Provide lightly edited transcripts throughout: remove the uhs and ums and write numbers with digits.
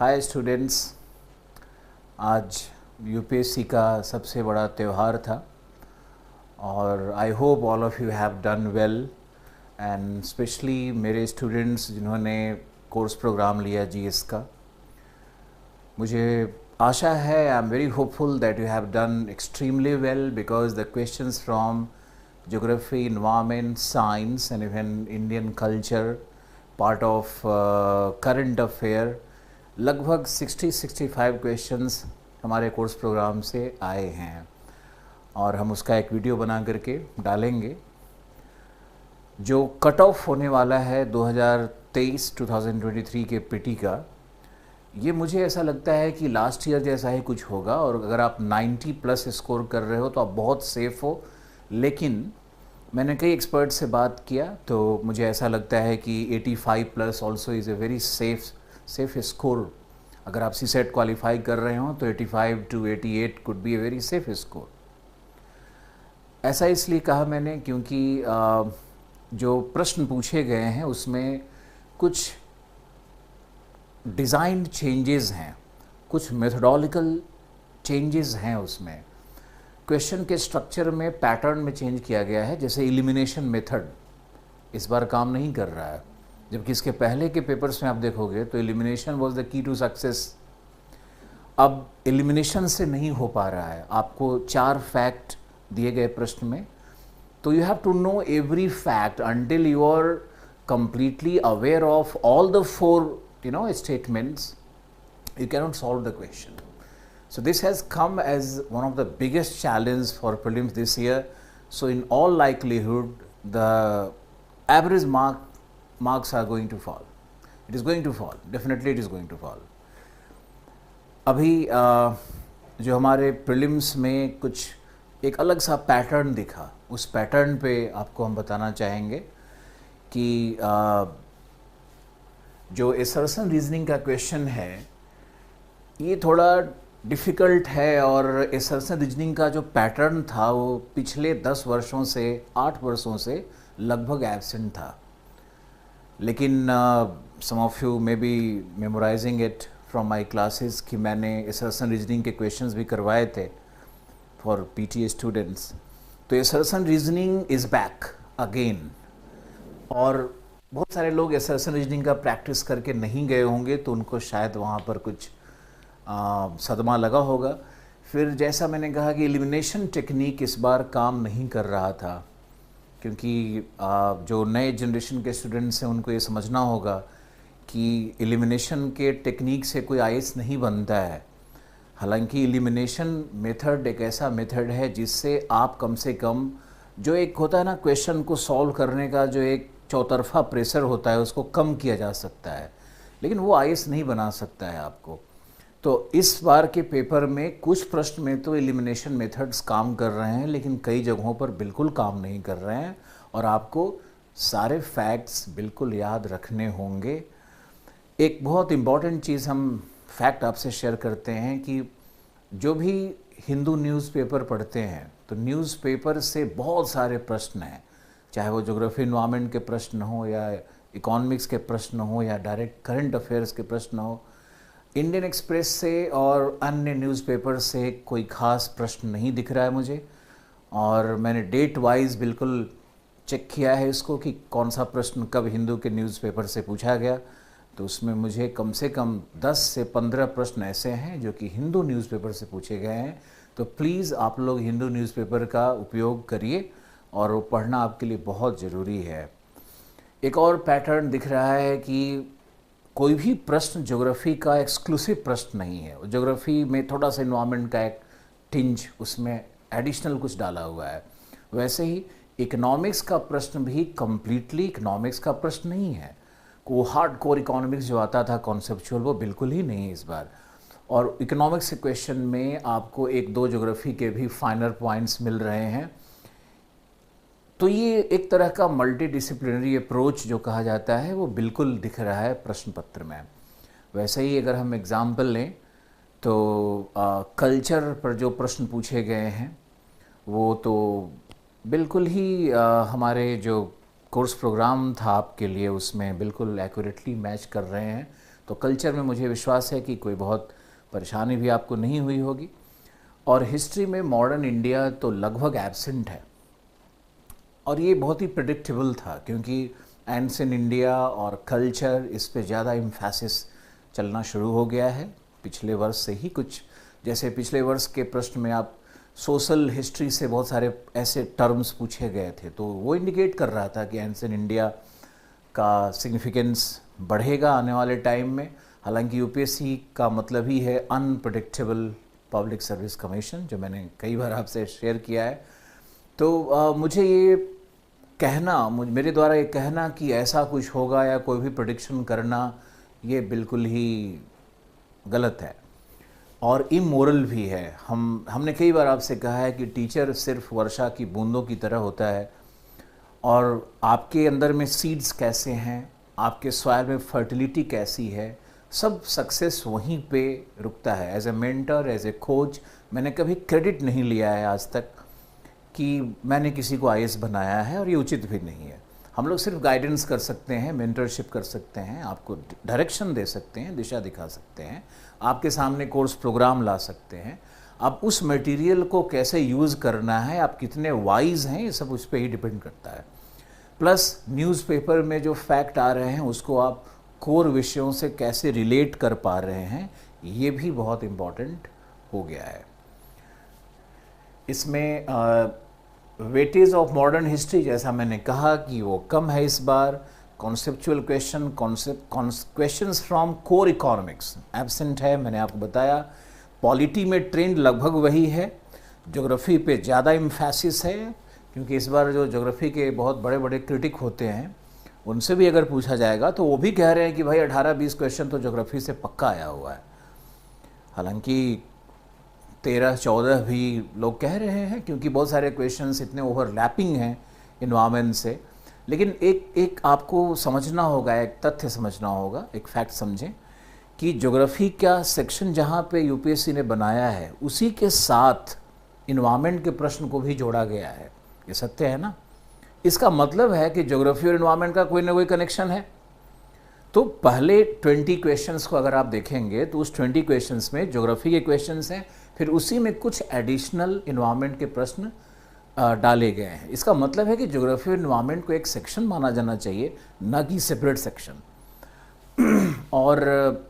Hi students. आज UPSC का सबसे बड़ा त्यौहार था और I hope all of you have done well and specially मेरे स्टूडेंट्स जिन्होंने कोर्स प्रोग्राम लिया जीएस का। मुझे आशा है, I am very hopeful that you have done extremely well because the questions from geography, environment, science and even Indian culture, part of current affair, लगभग 60-65 questions हमारे course programme से आए हैं और हम उसका एक वीडियो बना करके डालेंगे। जो कट ऑफ होने वाला है 2023 के पीटी का, ये मुझे ऐसा लगता है कि लास्ट ईयर जैसा ही कुछ होगा और अगर आप 90 प्लस स्कोर कर रहे हो तो आप बहुत सेफ़ हो। लेकिन मैंने कई एक्सपर्ट से बात किया तो मुझे ऐसा लगता है कि 85 plus also is a very safe score. अगर आप सीसेट क्वालिफाई कर रहे हो तो 85 to 88 could be a very safe score. ऐसा इसलिए कहा मैंने क्योंकि जो प्रश्न पूछे गए हैं उसमें कुछ डिज़ाइन चेंजेस हैं, कुछ मेथोडोलॉजिकल चेंजेस हैं। उसमें क्वेश्चन के स्ट्रक्चर में पैटर्न में चेंज किया गया है। जैसे एलिमिनेशन मेथड इस बार काम नहीं कर रहा है, जबकि इसके पहले के पेपर्स में आप देखोगे तो elimination was the key to success. अब एलिमिनेशन से नहीं हो पा रहा है। आपको 4 फैक्ट दिए गए प्रश्न में, तो you have to know every fact until you are completely aware of all the 4 statements, you cannot solve the question. So this has come as one of the biggest challenge for prelims this year. So in all likelihood, the average marks are going to fall. It is going to fall. Definitely it is going to fall. अभी जो हमारे prelims में कुछ एक अलग सा pattern दिखा, उस पैटर्न पे आपको हम बताना चाहेंगे कि जो एसर्शन रीजनिंग का क्वेश्चन है ये थोड़ा डिफ़िकल्ट है और एसर्शन रीजनिंग का जो पैटर्न था वो पिछले 10 वर्षों से 8 वर्षों से लगभग एब्सेंट था। लेकिन some of you may be memorising it from my classes कि मैंने एसर्शन रीजनिंग के क्वेश्चंस भी करवाए थे फॉर पीटीए स्टूडेंट्स। तो assertion reasoning is back again और बहुत सारे लोग एसर्शन रीजनिंग का प्रैक्टिस करके नहीं गए होंगे तो उनको शायद वहाँ पर कुछ सदमा लगा होगा। फिर जैसा मैंने कहा कि एलिमिनेशन टेक्निक इस बार काम नहीं कर रहा था क्योंकि जो नए जनरेशन के स्टूडेंट्स हैं उनको ये समझना होगा कि एलिमिनेशन के टेक्निक से कोई आईएएस नहीं बनता है। हालांकि एलिमिनेशन मेथड एक ऐसा मेथड है जिससे आप कम से कम जो एक होता है ना क्वेश्चन को सॉल्व करने का जो एक चौतरफा प्रेशर होता है उसको कम किया जा सकता है, लेकिन वो आईएएस नहीं बना सकता है आपको। तो इस बार के पेपर में कुछ प्रश्न में तो एलिमिनेशन मेथड्स काम कर रहे हैं लेकिन कई जगहों पर बिल्कुल काम नहीं कर रहे हैं और आपको सारे फैक्ट्स बिल्कुल याद रखने होंगे। एक बहुत इम्पॉर्टेंट चीज़ हम फैक्ट आपसे शेयर करते हैं कि जो भी हिंदू न्यूज़पेपर पढ़ते हैं तो न्यूज़पेपर से बहुत सारे प्रश्न हैं, चाहे वो ज्योग्राफी एनवायरनमेंट के प्रश्न हो या इकोनॉमिक्स के प्रश्न हो या डायरेक्ट करंट अफेयर्स के प्रश्न हो। इंडियन एक्सप्रेस से और अन्य न्यूज़पेपर से कोई ख़ास प्रश्न नहीं दिख रहा है मुझे और मैंने डेट वाइज बिल्कुल चेक किया है इसको कि कौन सा प्रश्न कब हिंदू के न्यूज़पेपर से पूछा गया। तो उसमें मुझे कम से कम 10 से 15 प्रश्न ऐसे हैं जो कि हिंदू न्यूज़पेपर से पूछे गए हैं। तो प्लीज़ आप लोग हिंदू न्यूज़पेपर का उपयोग करिए और वो पढ़ना आपके लिए बहुत ज़रूरी है। एक और पैटर्न दिख रहा है कि कोई भी प्रश्न ज्योग्राफी का एक्सक्लूसिव प्रश्न नहीं है। ज्योग्राफी में थोड़ा सा इन्वायरमेंट का एक टिंज उसमें एडिशनल कुछ डाला हुआ है। वैसे ही इकोनॉमिक्स का प्रश्न भी कम्प्लीटली इकोनॉमिक्स का प्रश्न नहीं है। वो हार्ड कोर इकोनॉमिक्स जो आता था कॉन्सेप्चुअल वो बिल्कुल ही नहीं है इस बार। और इकोनॉमिक्स के क्वेश्चन में आपको 1-2 ज्योग्राफी के भी फाइनल पॉइंट्स मिल रहे हैं। तो ये एक तरह का मल्टी डिसिप्लिनरी अप्रोच जो कहा जाता है वो बिल्कुल दिख रहा है प्रश्न पत्र में। वैसे ही अगर हम एग्ज़ाम्पल लें तो कल्चर पर जो प्रश्न पूछे गए हैं वो तो बिल्कुल ही हमारे जो कोर्स प्रोग्राम था आपके लिए उसमें बिल्कुल एक्यूरेटली मैच कर रहे हैं। तो कल्चर में मुझे विश्वास है कि कोई बहुत परेशानी भी आपको नहीं हुई होगी। और हिस्ट्री में मॉडर्न इंडिया तो लगभग एब्सेंट है, और ये बहुत ही प्रेडिक्टेबल था क्योंकि एंशिएंट इंडिया और कल्चर इस पे ज़्यादा इम्फेसिस चलना शुरू हो गया है पिछले वर्ष से ही। कुछ जैसे पिछले वर्ष के प्रश्न में आप सोशल हिस्ट्री से बहुत सारे ऐसे टर्म्स पूछे गए थे, तो वो इंडिकेट कर रहा था कि एंशिएंट इंडिया का सिग्निफिकेंस बढ़ेगा आने वाले टाइम में। हालांकि यूपीएससी का मतलब ही है अनप्रेडिक्टेबल पब्लिक सर्विस कमीशन, जो मैंने कई बार आपसे शेयर किया है। तो मुझे ये कहना, मेरे द्वारा ये कहना कि ऐसा कुछ होगा या कोई भी प्रेडिक्शन करना, ये बिल्कुल ही गलत है और इमोरल भी है। हमने कई बार आपसे कहा है कि टीचर सिर्फ वर्षा की बूंदों की तरह होता है, और आपके अंदर में सीड्स कैसे हैं, आपके सॉइल में फर्टिलिटी कैसी है, सब सक्सेस वहीं पे रुकता है। As a mentor, as a coach, मैंने कभी क्रेडिट नहीं लिया है आज तक कि मैंने किसी को आईएएस बनाया है, और ये उचित भी नहीं है। हम लोग सिर्फ गाइडेंस कर सकते हैं, मेंटरशिप कर सकते हैं, आपको डायरेक्शन दे सकते हैं, दिशा दिखा सकते हैं, आपके सामने कोर्स प्रोग्राम ला सकते हैं। आप उस मटेरियल को कैसे यूज़ करना है, आप कितने वाइज हैं, ये सब उस पर ही डिपेंड करता है। प्लस न्यूज़पेपर में जो फैक्ट आ रहे हैं उसको आप कोर विषयों से कैसे रिलेट कर पा रहे हैं, ये भी बहुत इम्पॉर्टेंट हो गया है। इसमें वेटेज ऑफ मॉडर्न हिस्ट्री, जैसा मैंने कहा कि वो कम है इस बार। Conceptual questions from core economics absent है, मैंने आपको बताया। पॉलिटी में ट्रेंड लगभग वही है। ज्योग्राफी पे ज़्यादा इम्फेसिस है, क्योंकि इस बार जो ज्योग्राफी के बहुत बड़े बड़े क्रिटिक होते हैं उनसे भी अगर पूछा जाएगा तो वो भी कह रहे हैं कि भाई 18-20 क्वेश्चन तो ज्योग्राफी से पक्का आया हुआ है। हालांकि 13-14 भी लोग कह रहे हैं, क्योंकि बहुत सारे क्वेश्चंस इतने ओवरलैपिंग हैं एनवायरनमेंट से। लेकिन एक आपको समझना होगा, एक तथ्य समझना होगा, एक फैक्ट समझें कि ज्योग्राफी का सेक्शन जहाँ पे यूपीएससी ने बनाया है उसी के साथ एनवायरनमेंट के प्रश्न को भी जोड़ा गया है। ये सत्य है ना? इसका मतलब है कि ज्योग्राफी और एनवायरनमेंट का कोई ना कोई कनेक्शन है। तो पहले 20 क्वेश्चंस को अगर आप देखेंगे तो उस 20 क्वेश्चंस में ज्योग्राफी के क्वेश्चंस हैं, फिर उसी में कुछ एडिशनल एनवायरनमेंट के प्रश्न डाले गए हैं। इसका मतलब है कि ज्योग्राफी और एनवायरनमेंट को एक सेक्शन माना जाना चाहिए, न कि सेपरेट सेक्शन। और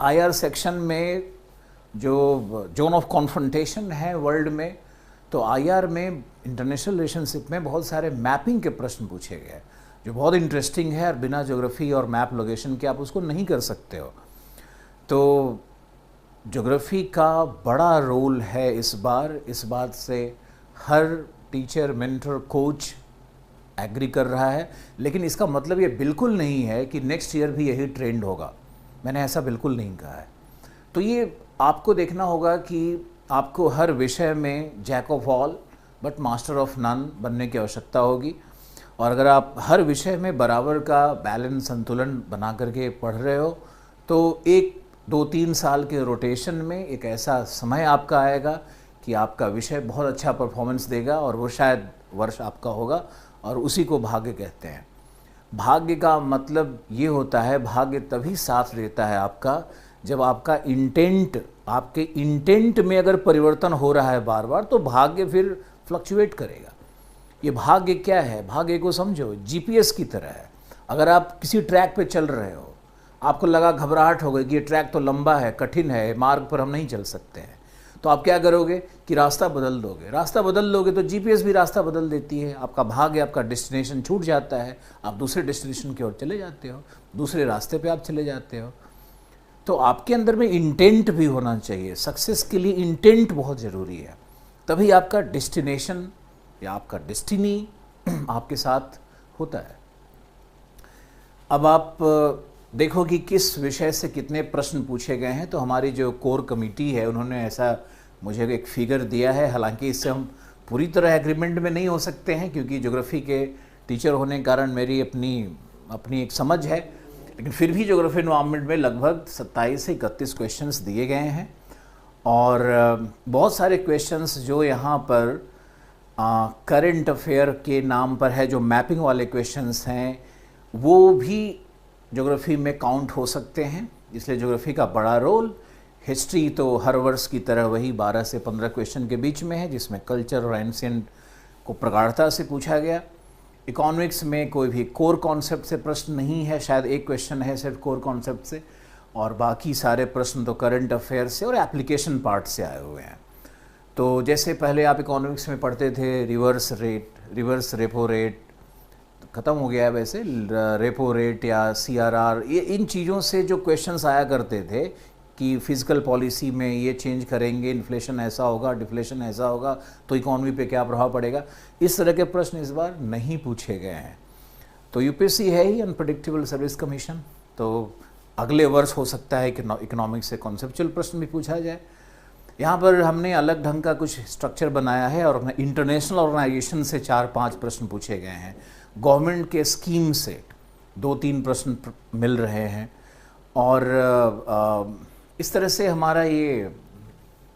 आईआर सेक्शन में जो जोन ऑफ कॉन्फ्रंटेशन है वर्ल्ड में, तो आईआर में इंटरनेशनल रिलेशनशिप में बहुत सारे मैपिंग के प्रश्न पूछे गए जो बहुत इंटरेस्टिंग है, और बिना ज्योग्राफी और मैप लोकेशन के आप उसको नहीं कर सकते हो। तो ज्योग्राफी का बड़ा रोल है इस बार। इस बात से हर टीचर, मेंटर, कोच एग्री कर रहा है। लेकिन इसका मतलब ये बिल्कुल नहीं है कि नेक्स्ट ईयर भी यही ट्रेंड होगा। मैंने ऐसा बिल्कुल नहीं कहा है। तो ये आपको देखना होगा कि आपको हर विषय में jack of all but master of none बनने की आवश्यकता होगी। और अगर आप हर विषय में बराबर का बैलेंस, संतुलन बना करके पढ़ रहे हो, तो 1-2-3 साल के रोटेशन में एक ऐसा समय आपका आएगा कि आपका विषय बहुत अच्छा परफॉर्मेंस देगा, और वो शायद वर्ष आपका होगा, और उसी को भाग्य कहते हैं। भाग्य का मतलब ये होता है, भाग्य तभी साथ देता है आपका जब आपका इंटेंट, आपके इंटेंट में अगर परिवर्तन हो रहा है बार बार, तो भाग्य फिर फ्लक्चुएट करेगा। ये भाग्य क्या है? भाग्य को समझो, जीपीएस की तरह है। अगर आप किसी ट्रैक पे चल रहे हो, आपको लगा, घबराहट हो गई कि ये ट्रैक तो लंबा है, कठिन है, मार्ग पर हम नहीं चल सकते हैं, तो आप क्या करोगे कि रास्ता बदल दोगे। रास्ता बदल दोगे तो जीपीएस भी रास्ता बदल देती है, आपका भाग्य, आपका डेस्टिनेशन छूट जाता है, आप दूसरे डेस्टिनेशन की ओर चले जाते हो, दूसरे रास्ते पे आप चले जाते हो। तो आपके अंदर में इंटेंट भी होना चाहिए। सक्सेस के लिए इंटेंट बहुत ज़रूरी है, तभी आपका डेस्टिनेशन या आपका डेस्टिनी आपके साथ होता है। अब आप देखो कि किस विषय से कितने प्रश्न पूछे गए हैं। तो हमारी जो कोर कमेटी है उन्होंने ऐसा मुझे एक फिगर दिया है। हालांकि इससे हम पूरी तरह एग्रीमेंट में नहीं हो सकते हैं, क्योंकि ज्योग्राफी के टीचर होने के कारण मेरी अपनी एक समझ है, लेकिन फिर भी ज्योग्राफी एनवायरनमेंट में लगभग 27 से 31 क्वेश्चंस दिए गए हैं। और बहुत सारे क्वेश्चंस जो यहाँ पर करंट अफेयर के नाम पर है, जो मैपिंग वाले क्वेश्चंस हैं, वो भी ज्योग्राफी में काउंट हो सकते हैं। इसलिए ज्योग्राफी का बड़ा रोल। हिस्ट्री तो हर वर्ष की तरह वही 12 से 15 क्वेश्चन के बीच में है, जिसमें कल्चर और एंशिएंट को प्रगाढ़ता से पूछा गया। इकोनॉमिक्स में कोई भी कोर कॉन्सेप्ट से प्रश्न नहीं है, शायद एक क्वेश्चन है सिर्फ कोर कॉन्सेप्ट से, और बाकी सारे प्रश्न तो करंट अफेयर से और एप्लीकेशन पार्ट से आए हुए हैं। तो जैसे पहले आप इकोनॉमिक्स में पढ़ते थे रिवर्स रेपो रेट, ख़त्म हो गया है वैसे, रेपो रेट या CRR, ये इन चीज़ों से जो क्वेश्चंस आया करते थे कि फिजिकल पॉलिसी में ये चेंज करेंगे, इन्फ्लेशन ऐसा होगा, डिफ्लेशन ऐसा होगा, तो इकॉनमी पे क्या प्रभाव पड़ेगा, इस तरह के प्रश्न इस बार नहीं पूछे गए हैं। तो यूपीएससी है ही अनप्रेडिक्टेबल सर्विस कमीशन, तो अगले वर्ष हो सकता है कि इकोनॉमिक्स से कॉन्सेप्चुअल प्रश्न भी पूछा जाए। यहाँ पर हमने अलग ढंग का कुछ स्ट्रक्चर बनाया है और इंटरनेशनल ऑर्गेनाइजेशन से 4-5 प्रश्न पूछे गए हैं। गवर्नमेंट के स्कीम से 2-3 प्रश्न मिल रहे हैं, और इस तरह से हमारा ये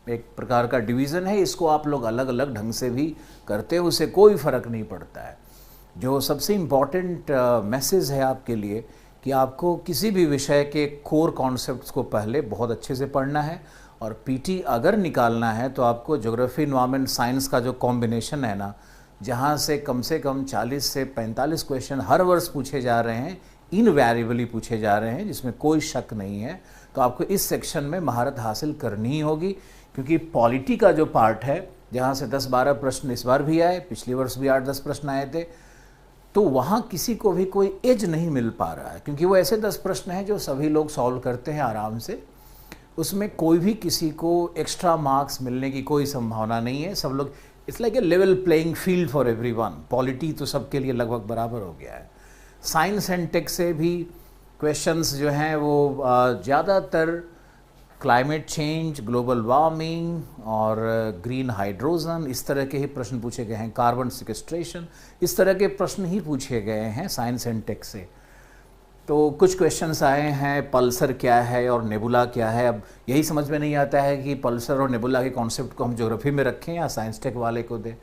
एक प्रकार का डिवीज़न है। इसको आप लोग अलग अलग ढंग से भी करते हो, उससे कोई फ़र्क नहीं पड़ता है। जो सबसे इम्पॉर्टेंट मैसेज है आपके लिए कि आपको किसी भी विषय के कोर कॉन्सेप्ट्स को पहले बहुत अच्छे से पढ़ना है, और पीटी अगर निकालना है तो आपको ज्योग्राफी एनवायरनमेंट साइंस का जो कॉम्बिनेशन है ना, जहाँ से कम 40 से 45 क्वेश्चन हर वर्ष पूछे जा रहे हैं, इनवैरिएबली पूछे जा रहे हैं, जिसमें कोई शक नहीं है, तो आपको इस सेक्शन में महारत हासिल करनी ही होगी। क्योंकि पॉलिटी का जो पार्ट है, जहाँ से 10-12 प्रश्न इस बार भी आए, पिछले वर्ष भी 8-10 प्रश्न आए थे, तो वहाँ किसी को भी कोई एज नहीं मिल पा रहा है, क्योंकि वो ऐसे 10 प्रश्न हैं जो सभी लोग सॉल्व करते हैं आराम से। उसमें कोई भी किसी को एक्स्ट्रा मार्क्स मिलने की कोई संभावना नहीं है। सब लोग, it's like a level playing field for everyone. Polity तो सबके लिए लगभग बराबर हो गया है। साइंस एंड टेक से भी क्वेश्चंस जो हैं वो ज़्यादातर क्लाइमेट चेंज, ग्लोबल वार्मिंग और ग्रीन हाइड्रोजन, इस तरह के ही प्रश्न पूछे गए हैं। कार्बन सिक्वेस्ट्रेशन, इस तरह के प्रश्न ही पूछे गए हैं साइंस एंड टेक से। तो कुछ क्वेश्चंस आए हैं, पल्सर क्या है और नेबुला क्या है। अब यही समझ में नहीं आता है कि पल्सर और नेबुला के कॉन्सेप्ट को हम ज्योग्राफी में रखें या साइंस टेक वाले को दें।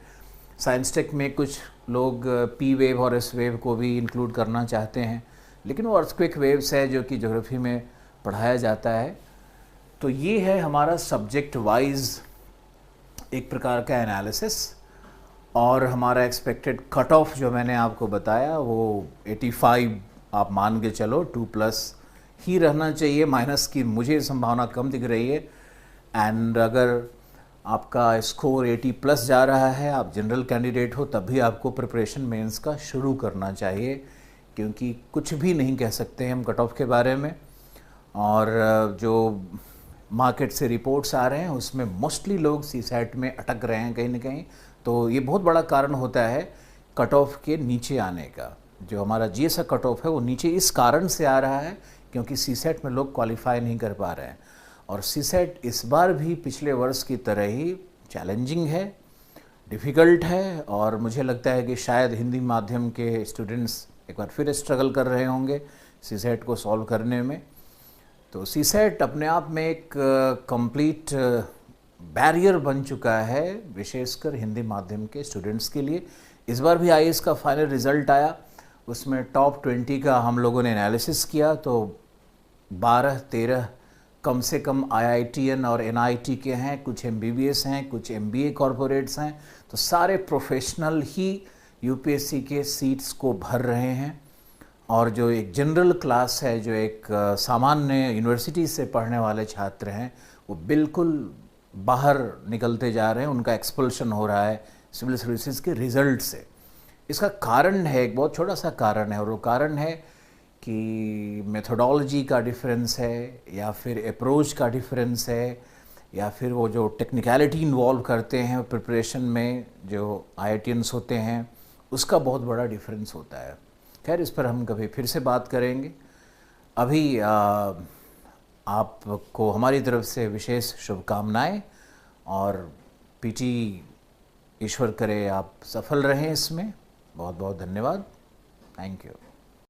साइंस टेक में कुछ लोग पी वेव और एस वेव को भी इंक्लूड करना चाहते हैं, लेकिन वो अर्थक्वेक वेव्स है जो कि ज्योग्राफी में पढ़ाया जाता है। तो ये है हमारा सब्जेक्ट वाइज एक प्रकार का एनालिसिस, और हमारा एक्सपेक्टेड कट ऑफ जो मैंने आपको बताया वो 85 आप मान के चलो, 2+ ही रहना चाहिए, माइनस की मुझे संभावना कम दिख रही है। एंड अगर आपका स्कोर 80+ जा रहा है, आप जनरल कैंडिडेट हो, तब भी आपको प्रिपरेशन मेंस का शुरू करना चाहिए, क्योंकि कुछ भी नहीं कह सकते हम कट ऑफ के बारे में। और जो मार्केट से रिपोर्ट्स आ रहे हैं उसमें मोस्टली लोग सीसैट में अटक रहे हैं कहीं ना कहीं, तो ये बहुत बड़ा कारण होता है कट ऑफ के नीचे आने का। जो हमारा जीएस कट ऑफ है वो नीचे इस कारण से आ रहा है क्योंकि सीसैट में लोग क्वालिफाई नहीं कर पा रहे हैं। और सीसैट इस बार भी पिछले वर्ष की तरह ही चैलेंजिंग है, डिफ़िकल्ट है, और मुझे लगता है कि शायद हिंदी माध्यम के स्टूडेंट्स एक बार फिर स्ट्रगल कर रहे होंगे सीसैट को सॉल्व करने में। तो सीसैट अपने आप में एक कंप्लीट बैरियर बन चुका है, विशेषकर हिंदी माध्यम के स्टूडेंट्स के लिए। इस बार भी आईएएस का फाइनल रिज़ल्ट आया, उसमें टॉप 20 का हम लोगों ने एनालिसिस किया, तो 12-13 कम से कम आईआईटीएन और एनआईटी के हैं, कुछ एमबीबीएस हैं, कुछ एमबीए कॉरपोरेट्स हैं। तो सारे प्रोफेशनल ही यूपीएससी के सीट्स को भर रहे हैं, और जो एक जनरल क्लास है, जो एक सामान्य यूनिवर्सिटी से पढ़ने वाले छात्र हैं, वो बिल्कुल बाहर निकलते जा रहे हैं, उनका एक्सपल्शन हो रहा है सिविल सर्विसेज के रिज़ल्ट से। इसका कारण है, एक बहुत छोटा सा कारण है, और वो कारण है कि मेथोडोलॉजी का डिफरेंस है, या फिर अप्रोच का डिफरेंस है, या फिर वो जो टेक्निकलिटी इन्वॉल्व करते हैं प्रिपरेशन में जो आईआईटीएंस होते हैं, उसका बहुत बड़ा डिफरेंस होता है। खैर, इस पर हम कभी फिर से बात करेंगे। अभी आपको हमारी तरफ से विशेष शुभकामनाएं, और पीटी ईश्वर करे आप सफल रहें इसमें। बहुत बहुत धन्यवाद। Thank you.